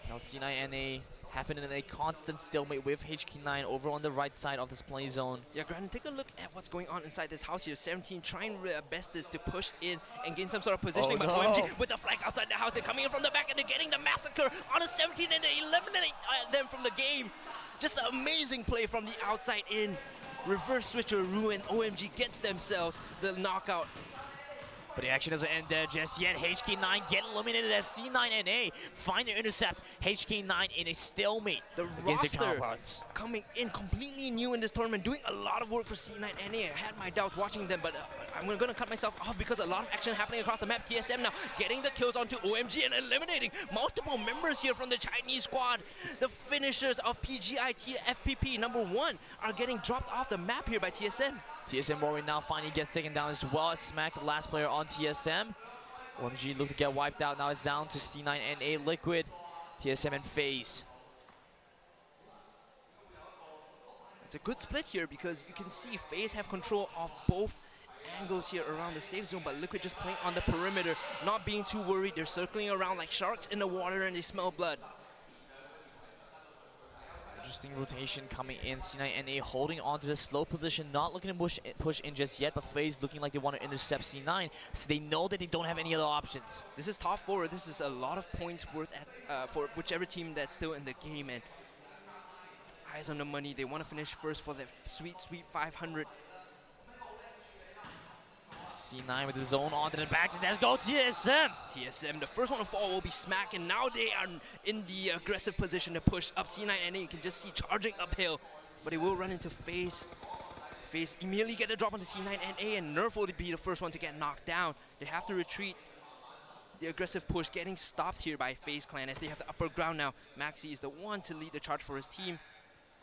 Now C9NA happening in a constant stalemate with HK9 over on the right side of this play zone. Yeah, Grant, take a look at what's going on inside this house here. 17 trying their best to push in and gain some sort of positioning, but OMG with the flank outside the house. They're coming in from the back and they're getting the massacre on a 17 and they eliminate them from the game. Just an amazing play from the outside in. Reverse switcheroo, and OMG gets themselves the knockout. But the action doesn't end there just yet. HK9 get eliminated as C9NA find the intercept. HK9 in a stalemate against the counterparts. Coming in completely new in this tournament, doing a lot of work for C9NA. I had my doubts watching them, but I'm going to cut myself off because a lot of action happening across the map. TSM now getting the kills onto OMG and eliminating multiple members here from the Chinese squad. The finishers of PGIT FPP #1 are getting dropped off the map here by TSM. TSM Warrior now finally gets taken down as well. Smack the last player on TSM. OMG look to get wiped out. Now it's down to C9NA, Liquid, TSM, and FaZe. It's a good split here because you can see FaZe have control of both angles here around the safe zone, but Liquid just playing on the perimeter, not being too worried. They're circling around like sharks in the water and they smell blood. Interesting rotation coming in. C9NA holding on to the slow position, not looking to push in just yet, but FaZe looking like they want to intercept C9, so they know that they don't have any other options. This is top 4. This is a lot of points worth at, for whichever team that's still in the game, and eyes on the money. They want to finish first for the sweet 500. C9 with the zone onto the backs, and let's go TSM! TSM, the first one to fall will be Smack, and now they are in the aggressive position to push up. C9NA, you can just see charging uphill, but they will run into FaZe. FaZe immediately get the drop onto C9NA, and Nerf will be the first one to get knocked down. They have to retreat. The aggressive push getting stopped here by FaZe Clan as they have the upper ground now. Maxi is the one to lead the charge for his team.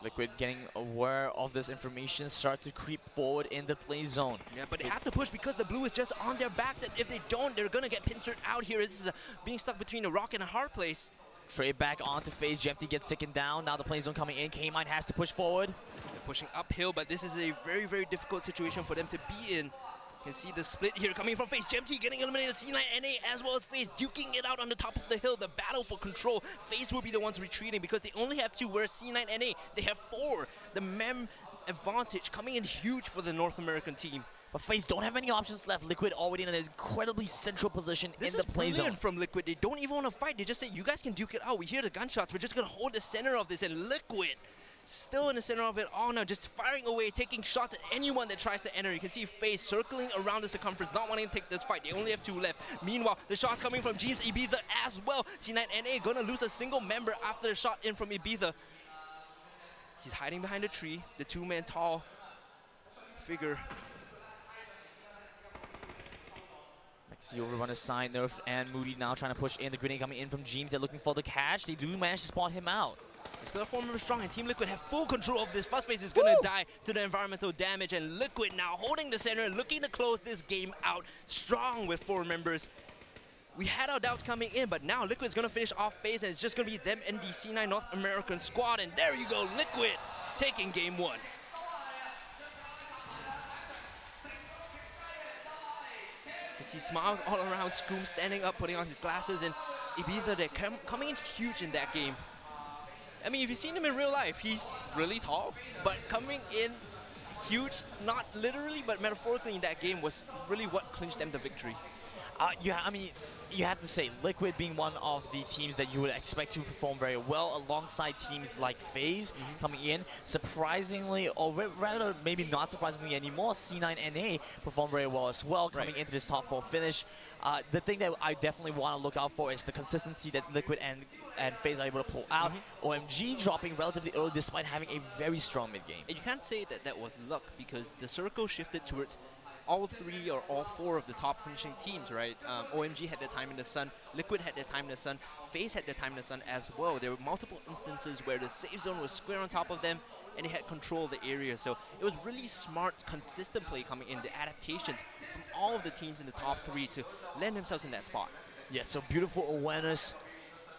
Liquid getting aware of this information, start to creep forward in the play zone. Yeah, but they have to push because the blue is just on their backs, and if they don't, they're gonna get pincered out here. This is being stuck between a rock and a hard place. Trade back onto FaZe, Jempty gets taken down. Now the play zone coming in, K-Mine has to push forward. They're pushing uphill, but this is a very, very difficult situation for them to be in. You can see the split here coming from FaZe. Jempty getting eliminated, C9NA as well as FaZe duking it out on the top of the hill. The battle for control. FaZe will be the ones retreating because they only have 2, whereas C9NA, they have 4. The mem advantage coming in huge for the North American team. But FaZe don't have any options left. Liquid already in an incredibly central position in the play zone. This is brilliant from Liquid. They don't even want to fight. They just say, you guys can duke it out. We hear the gunshots. We're just going to hold the center of this, and Liquid still in the center of it all now, just firing away, taking shots at anyone that tries to enter. You can see FaZe circling around the circumference, not wanting to take this fight. They only have 2 left. Meanwhile, the shots coming from James Ibiza as well. C9NA gonna lose a single member after the shot in from Ibiza. He's hiding behind a tree, the 2-man tall figure. Maxi overrun aside, Nerf and Moody now trying to push in. The grenade coming in from James. They're looking for the catch. They do manage to spot him out. They're still 4 members strong, and Team Liquid have full control of this. FaZe is going to die to the environmental damage, and Liquid now holding the center, looking to close this game out strong with 4 members. We had our doubts coming in, but now Liquid's going to finish off FaZe, and it's just going to be them and the C9 North American squad, and there you go, Liquid taking game 1. You see smiles all around, Scoom standing up, putting on his glasses, and Ibiza, they're coming in huge in that game. I mean, if you've seen him in real life, he's really tall, but coming in huge, not literally, but metaphorically in that game was really what clinched them the victory. Yeah, I mean, you have to say, Liquid being one of the teams that you would expect to perform very well alongside teams like FaZe coming in. Surprisingly, or rather maybe not surprisingly anymore, C9NA performed very well as well, coming into this top 4 finish. The thing that I definitely want to look out for is the consistency that Liquid and FaZe are able to pull out. OMG dropping relatively early despite having a very strong mid-game. And you can't say that that was luck because the circle shifted towards all 3 or all 4 of the top finishing teams, right? OMG had their time in the sun, Liquid had their time in the sun, FaZe had their time in the sun as well. There were multiple instances where the safe zone was square on top of them and they had control of the area. So it was really smart, consistent play coming in, the adaptations from all of the teams in the top 3 to land themselves in that spot. Yeah, so beautiful awareness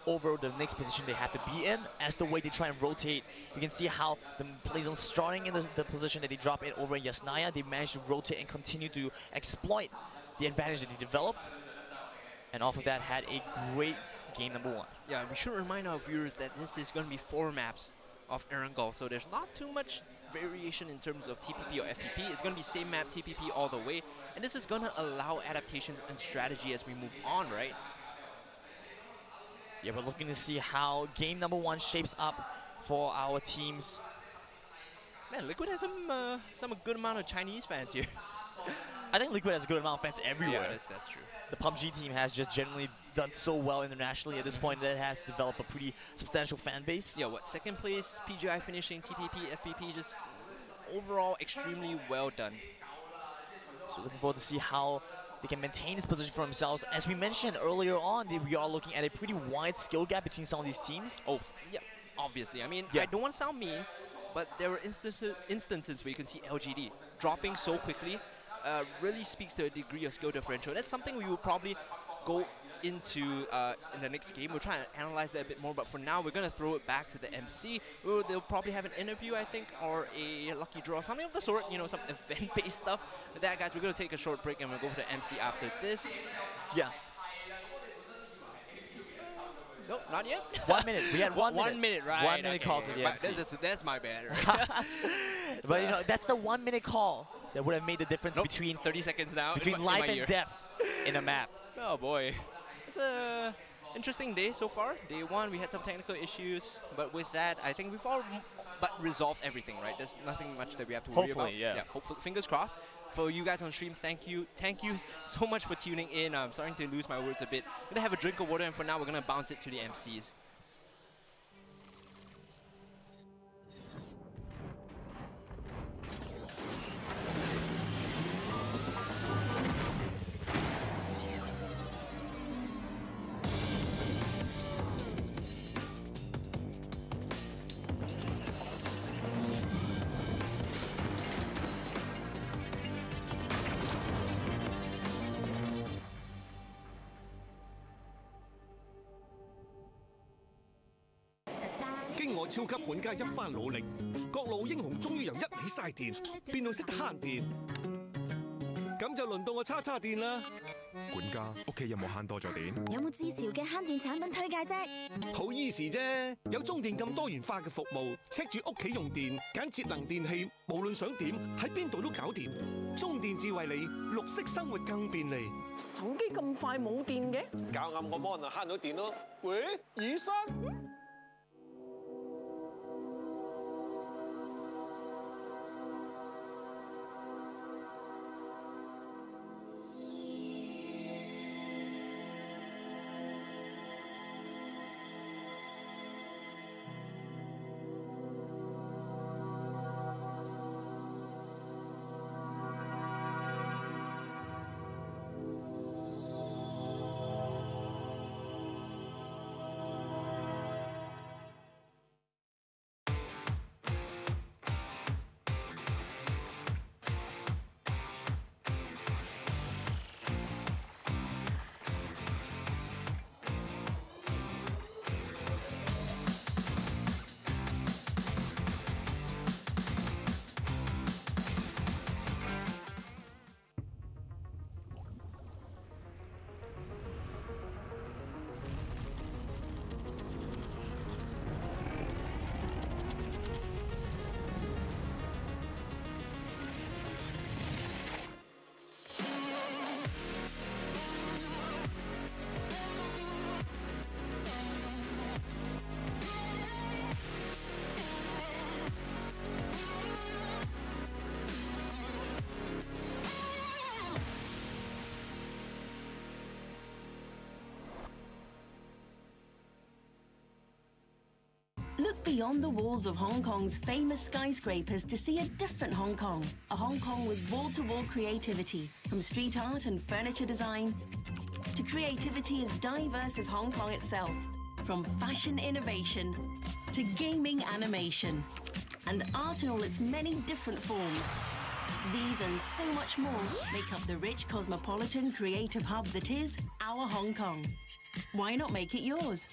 over the next position they have to be in. As the way they try and rotate, you can see how the play zone starting in the position that they drop in over in Yasnaya, they managed to rotate and continue to exploit the advantage that they developed. And off of that, had a great game number 1. Yeah, we should remind our viewers that this is going to be 4 maps of Erangel, so there's not too much variation in terms of TPP or FPP. It's going to be same map TPP all the way, and this is going to allow adaptations and strategy as we move on, right? Yeah, we're looking to see how game number 1 shapes up for our teams. Man, Liquid has some good amount of Chinese fans here. I think Liquid has a good amount of fans everywhere. Yeah, that's true. The PUBG team has just generally done so well internationally at this point that it has developed a pretty substantial fan base. Yeah, what, second place, PGI finishing, TPP, FPP, just overall extremely well done. So looking forward to see how they can maintain this position for themselves. As we mentioned earlier on, we are looking at a pretty wide skill gap between some of these teams. Oh, yeah, obviously. I mean, I don't want to sound mean, but there were instances where you can see LGD dropping so quickly. Really speaks to a degree of skill differential. That's something we will probably go into in the next game. We'll try and analyze that a bit more, but for now, we're going to throw it back to the MC. They'll probably have an interview, I think, or a lucky draw, something of the sort, you know, some event-based stuff. With that, guys, we're going to take a short break, and we'll go to the MC after this. Yeah. Nope, not yet. 1 minute. We had 1 minute. 1 minute, right. 1 minute call to the MC. That's my bad, right? But you know, that's the 1 minute call that would have made the difference between 30 seconds now. Between life and death in a map. Oh boy. It's a interesting day so far. Day one, we had some technical issues, but with that, I think we've all resolved everything, right? There's nothing much that we have to worry about. Hopefully, yeah. Hopefully, fingers crossed. For you guys on stream, thank you so much for tuning in. I'm starting to lose my words a bit. I'm gonna have a drink of water, and for now, we're gonna bounce it to the MCs.經我超級管家一番努力，各路英雄終於由一味嘥電變到識得慳電，咁就輪到我叉電啦。管家，屋企有冇慳多咗電？有冇至潮嘅慳電產品推介啫？好 easy 啫，有中電咁多元化嘅服務，check住屋企用電，揀節能電器，無論想點喺邊度都搞掂。中電智慧你，綠色生活更便利。手機咁快冇電嘅？搞啱個 mon 就慳到電咯。喂，醫生？Look beyond the walls of Hong Kong's famous skyscrapers to see a different Hong Kong. A Hong Kong with wall-to-wall creativity, from street art and furniture design to creativity as diverse as Hong Kong itself. From fashion innovation to gaming animation and art in all its many different forms. These and so much more make up the rich cosmopolitan creative hub that is our Hong Kong. Why not make it yours?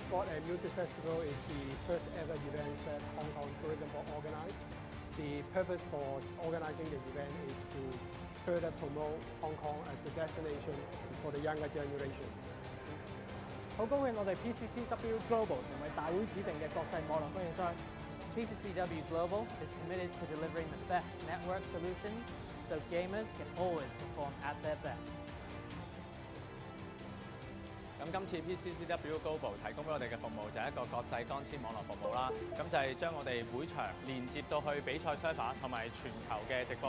Esport and Music Festival is the first ever event that Hong Kong Tourism Board organized. The purpose for organizing the event is to further promote Hong Kong as a destination for the younger generation. 好高興我哋 PCCW Global 成為大會指定嘅國際網絡供應商。PCCW Global is committed to delivering the best network solutions so gamers can always perform at their best. 咁今次 PCCW Global 提供俾我哋嘅服務就係一個國際光纖網絡服務啦。咁就係將我哋會場連接到去比賽 server 同埋全球嘅直播網